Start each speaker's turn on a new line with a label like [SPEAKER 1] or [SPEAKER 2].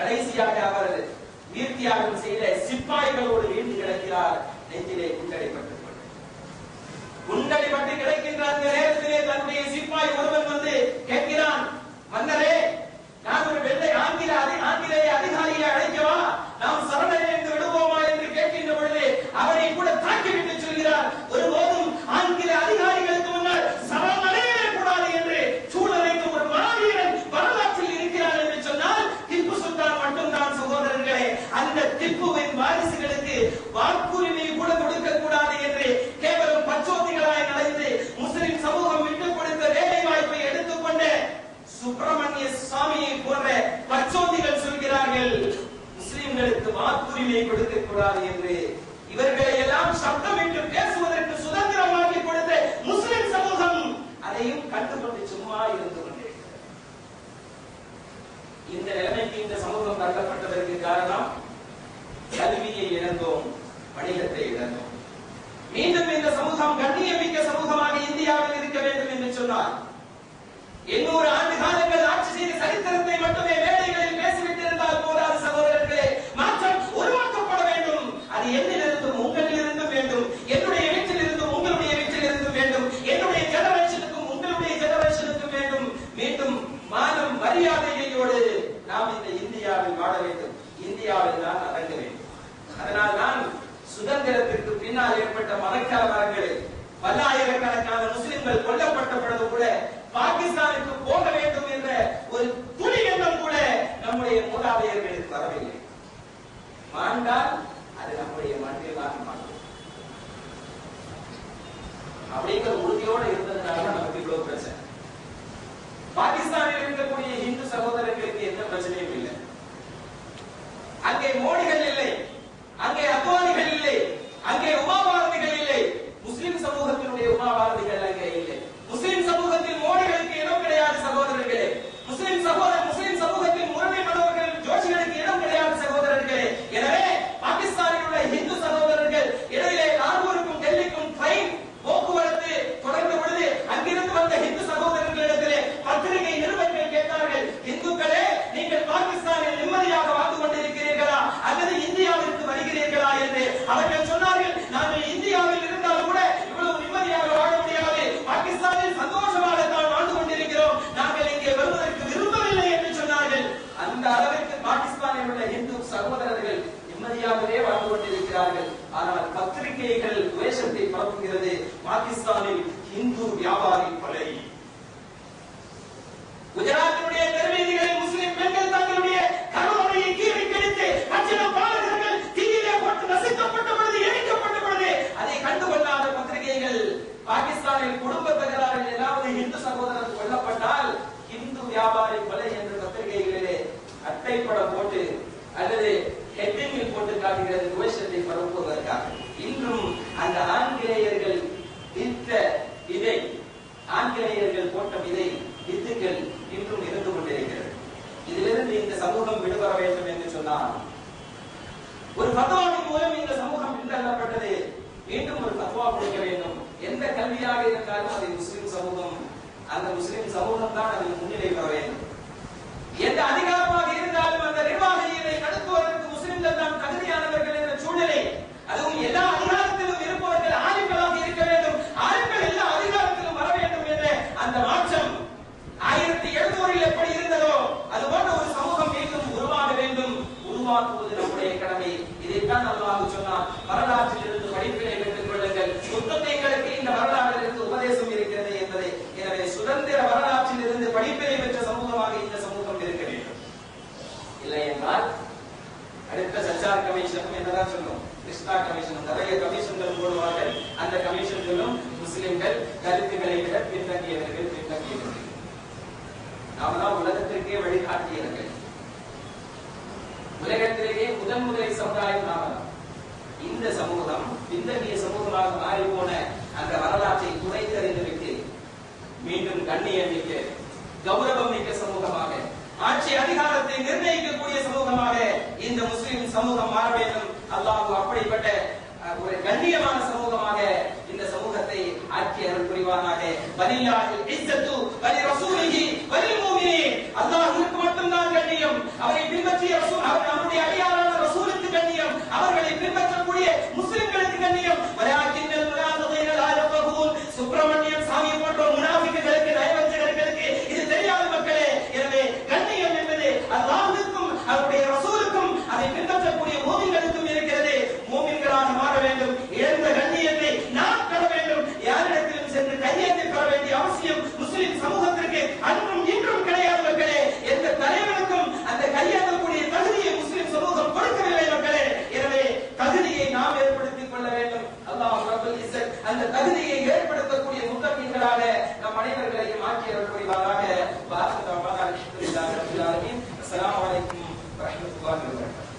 [SPEAKER 1] கடைசியாக அவர் வீர்த்தியாகம் செய்த சிப்பாய்களோடு வீழ்ந்து கிடக்கிறார். நெஞ்சிலே குண்டடிப்பட்டு கிடைக்கின்ற அந்த நேரத்திலே தன்னுடைய சிப்பாய் ஒருவன் வந்து கேட்கிறான், மன்னரே, நான் ஒரு வெள்ளை ஆங்கிலேய அதிகாரியை அழைக்கவா, நாம் சரணடைந்து விடுவோமா என்று கேட்கின்ற பொழுது அவரை கூட தாக்கிவிட்டு சொல்கிறார், ஒருபோதும் ஆங்கில அதிகாரிகளுக்கு முன்னால் சரணடையவே கூடாது என்று சூழலைக்கு ஒரு மாவீரன் வரலாற்றில் இருக்கிறார் என்று சொன்னால் திப்பு சுல்தான் மட்டும்தான் சகோதரர்களே. அந்த திப்புவின் வாரிசுகளுக்கு வாக்குரிமை கூட கொடுக்க கூடாது என்று கேவலம் பச்சோத்திகளாய் நடைந்து முஸ்லிம் சமூகம் விட்டுக் கொடுத்த வேலை வாய்ப்பை எடுத்துக்கொண்டு சுப்பிரமணிய சுவாமியை போன்ற பச்சோந்திகள் சொல்கிறார்கள், முஸ்லிம்களுக்கு வாக்குரிமை கொடுக்க கூடாது என்று. இவர்களை எல்லாம் சப்தமிட்டு பேசுவதற்கு சுதந்திரம் வாங்கி கொடுத்த முஸ்லிம் சமூகம் அதையும் கண்டுகொண்டு சும்மா இருந்து கொண்டிருக்கிறது. இந்த நிலைமைக்கு இந்த சமூகம் தள்ளப்பட்டதற்கு காரணம் கல்வியை இழந்தோம், வணிகத்தை இழந்தோம். மீண்டும் இந்த சமூகம் கண்ணியமிக்க சமூகமாக இந்தியாவில் இருக்க வேண்டும் என்று சொன்னார் 800 ஆண்டு காலங்கள் ஆட்சி செய்த சரித்திரத்தை மட்டுமே வேலைகளில் பேசிவிட்டிருந்தால் போதாது சகோதரர்களே. மாற்றம் உருவாக்கப்பட வேண்டும். அது என்னிலிருந்தும் உங்களிலிருந்தும் வேண்டும், என்னுடைய வீட்டிலிருந்தும் உங்களுடைய வீட்டிலிருந்தும் வேண்டும், என்னுடைய ஜெனரேஷனுக்கும் உங்களுடைய ஜெனரேஷனுக்கும் வேண்டும். மீண்டும் மானம் மரியாதையோடு நாம் இந்த இந்தியாவில் வாழ வேண்டும், இந்தியாவில் தான் அடங்க வேண்டும். அதனால் தான் சுதந்திரத்திற்கு பின்னால் ஏற்பட்ட மரக்கலவரங்களில் பல்லாயிரக்கணக்கான முஸ்லிம்கள் கொல்லப்பட்ட பொழுது கூட பாகிஸ்தானுக்கு போக வேண்டும் என்ற ஒரு துளி எண்ணம் கூட நம்முடைய மூதாதையர்களுக்கு வரவில்லை. மாண்டால் அது நம்முடைய மண்ணில் தான் மாண்டும் அப்படிங்கிற உறுதியோடு இருந்ததுனால நமக்கு இவ்வளவு பிரச்சனை. பாகிஸ்தானில் இருக்கக்கூடிய இந்து சகோதரர்களுக்கு எந்த பிரச்சனையும் இல்லை. அங்கே மோடிகள் இல்லை, அங்கே அத்வானிகள் இல்லை, அங்கே உமாபாரதிகள் இல்லை. முஸ்லிம் சமூகத்தினுடைய உமாபாரதிகள் அங்கே இல்லை. முஸ்லிம் சமூகத்தில் மோடிகளுக்கு இடம் கிடையாது சகோதரர்களே. முஸ்லிம் சமூகத்தில் முரளி மனோகர் ஜோஷிகளுக்கு இடம் கிடையாது சகோதரர்களே. எனவே பாகிஸ்தானில் உள்ள இந்து சகோதரர்கள் இடையிலே நாகூருக்கும் டெல்லிக்கும் ட்ரெயின் போக்குவரத்து தொடர்ந்த பொழுது அங்கிருந்து வந்த இந்து சகோதரர்களிடத்திலே பத்திரிகை நிருபர்கள் கேட்டார்கள், இந்துக்களே, நீங்கள் பாகிஸ்தானில் நிம்மதியாக வாழ்ந்து கொண்டிருக்கிறீர்களா அல்லது இந்தியாவிற்கு வருகிறீர்களா என்று. அவர்கள் சொன்னார்கள், நாங்கள் இந்தியாவில் இருந்தாலும் கூட இவ்வளவு நிம்மதியாக வாழ முடியாது, பாகிஸ்தானில் சந்தோஷமாக தான் வாழ்ந்து கொண்டிருக்கிறோம், நாங்கள் இங்கே வருவதற்கு விரும்பவில்லை என்று சொன்னார்கள். அந்த அளவிற்கு பாகிஸ்தானில் உள்ள இந்து சகோதரர்கள் நிம்மதியாகவே வாழ்ந்து கொண்டிருக்கிறார்கள். ஆனால் பத்திரிகைகள் துவேஷத்தை பரப்புகிறது. பாகிஸ்தானில் இந்து வியாபாரி கொலை, குஜராத்தினுடைய தெருவீதிகளில் முஸ்லிம் பெண்கள் தங்களுடைய கருவறையை கீறி கிழித்து பச்சிள பாலகர்கள் தீயிலே போட்டு நசுக்கப்பட்ட பொழுது, எரிக்கப்பட்ட பொழுது அதை கண்டுகொள்ளாத பத்திரிகைகள் பாகிஸ்தானில் குடும்ப தகராறில் ஏதாவது இந்து சகோதரர் கொல்லப்பட்டால் இந்து வியாபாரி கொலை என்ற பத்திரிகைகளிலே அட்டைப்படம் போட்டு அல்லது ஹெட்டிங்கில் போட்டு காட்டுகிறது துவேஷத்தை பரப்புவதற்காக. இன்றும் அந்த ஆங்கிலேயர்கள் வித்த விதை, ஆங்கிலேயர்கள் போட்ட விதை வித்துக்கள் இன்றும் இருந்து கொண்டிருக்கிறது. இதிலிருந்து இந்த சமூகம் விடுபட வேண்டும் என்று சொன்னால் ஒரு ஃபத்வாவின் மூலம் இந்த சமூகம் பின்தள்ளப்பட்டது. மீண்டும் ஒரு ஃபத்வா கொடுக்க வேண்டும். எந்த கல்வியாக இருந்தாலும் அதை முஸ்லிம் சமூகம், அந்த முஸ்லிம் சமூகம் தான் அதில் முன்னிலை பெற வேண்டும். எந்த அதிகாரமாக இருந்தாலும் அந்த நிர்வாகிகளை நடத்துவதற்கு முஸ்லிம்கள் தான் தகுதியானவர்கள் என்ற சூழ்நிலை, அதுவும் எல்லா அதிகாரத்திலும் இருப்பவர்கள் ஆலிம்களாக இருக்க வேண்டும், ஆலிம்கள் எல்லா அதிகாரத்திலும் வர வேண்டும் என்ற அந்த மாற்றம் 1700 எப்படி இருந்ததோ அது போன்ற ஒரு சமூகம் மீண்டும் உருவாக வேண்டும். உருவாக்குவது நம்முடைய கடமை. இதைத்தான் அல்லாஹ் சொன்னார், வரலாற்றில் இருந்து படிப்பினை பெற்றுக் கொள்ளுங்கள், முத்தத்தைகளுக்கு இந்த வரலாற்றிலிருந்து உபதேசம் இருக்கிறது என்பதை. எனவே சுதந்திர வரலாற்றில் இருந்து படிப்பினை பெற்ற சமூகமாக இந்த சமூகம் இருக்க வேண்டும். இல்லை என்றால் அடுத்த சச்சார் கமிஷனும் என்னதான் சொல்லும், கிருஷ்ணா கமிஷனும் நிறைய கமிஷன்கள் போடுவார்கள். அந்த கமிஷன்களும் முஸ்லிம்கள் கருத்துக்களை விட பின்தங்கியவர்கள். நாம தான் உலகத்திற்கே வழிகாட்டியவர்கள். உலகத்திலேயே முதல் சமுதாயம் நாம தான். இந்த சமூகம் பின்தங்கிய சமூகமாக மாறி போன அந்த வரலாற்றை குறைத்தறிந்துவிட்டு மீண்டும் கண்ணியம் மிக்க, கௌரவம் மிக்க சமூகமாக, ஆட்சி அதிகாரத்தை நிர்ணயிக்கக்கூடிய சமூகமாக இந்த முஸ்லிம் சமூகம் மாற வேண்டும். அல்லாஹ் அப்படிப்பட்ட ஒரு கண்ணியமான சமூகமாக இந்த சமூகத்தை ஆட்சி அருள் புரிவானாக. வலில்லாஹில் இஸ்ஸத்து வலி ரசூலிஹி வலில் முஃமினீன். அல்லாஹ்வுக்கு மட்டும்தான் கண்ணியம், அவரை பின்பற்றிய ரசூல் பாதுகாத்து